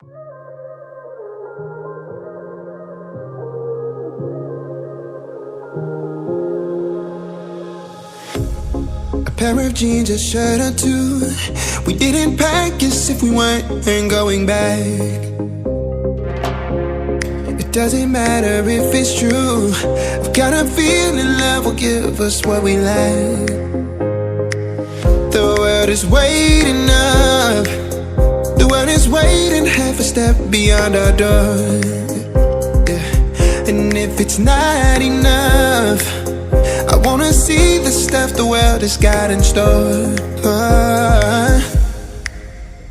A pair of jeans, a shirt or two. We didn't pack as if we weren't going back. It doesn't matter if it's true. I've got a feeling love will give us what we lack. The world is waiting up. The world is waiting half a step beyond our door. Yeah. And if it's not enough, I wanna see the stuff the world has got in store.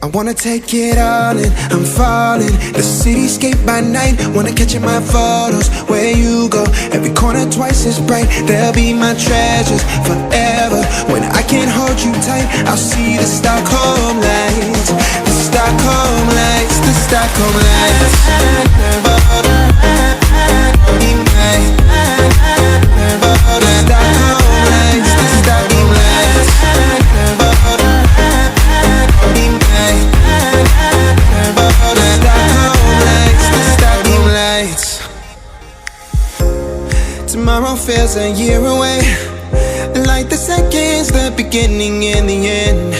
I wanna take it all in, I'm falling. The cityscape by night, wanna catch in my photos. Where you go, every corner twice as bright. They'll be my treasures forever. When I can't hold you tight, I'll see the Stockholm lights. The Stockholm lights, the Stockholm lights. Tomorrow feels a year away, like the seconds, the beginning and the end.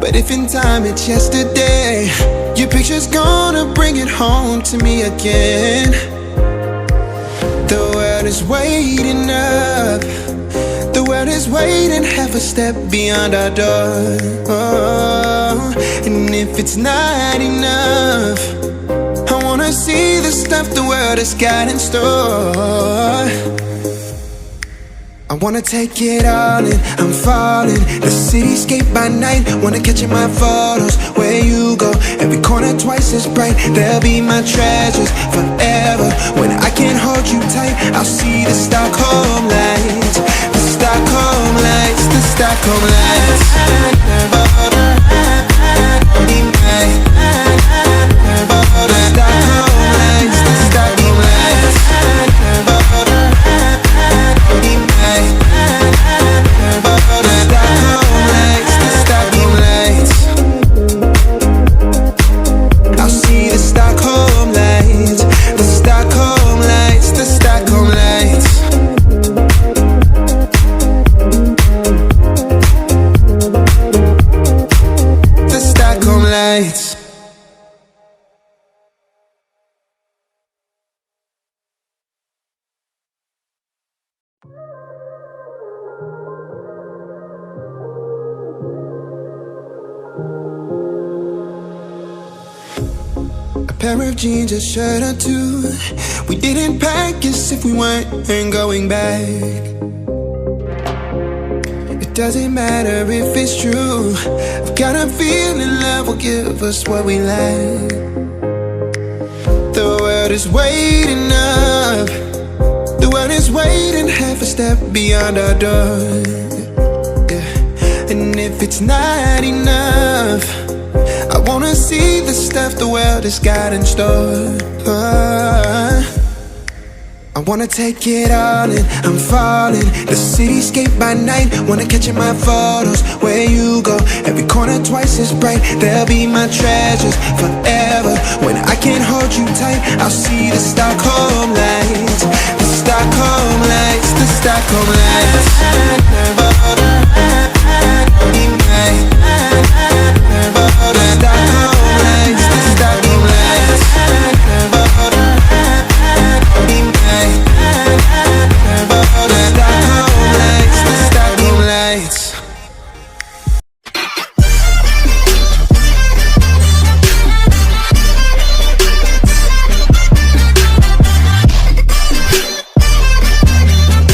But if in time it's yesterday, your picture's gonna bring it home to me again. The world is waiting up. The world is waiting half a step beyond our door. And if it's not enough, I wanna see the stuff the world has got in store. I wanna take it all in, I'm falling. The cityscape by night, wanna catch in my photos. Where you go, every corner twice as bright. They'll be my treasures forever. When I can't hold you tight, I'll see the Stockholm lights. The Stockholm lights, the Stockholm lights. A pair of jeans, a shirt or two. We didn't pack as if we weren't going back. It doesn't matter if it's true. I've got a feeling love will give us what we lack. The world is waiting up. The world is waiting half a step beyond our door. Yeah. And if it's not enough, I wanna see the stuff the world has got in store. I wanna take it all in, I'm falling. The cityscape by night, wanna catch in my photos. Where you go, every corner twice as bright. They'll be my treasures forever. When I can't hold you tight, I'll see the Stockholm lights. The Stockholm lights, the Stockholm lights.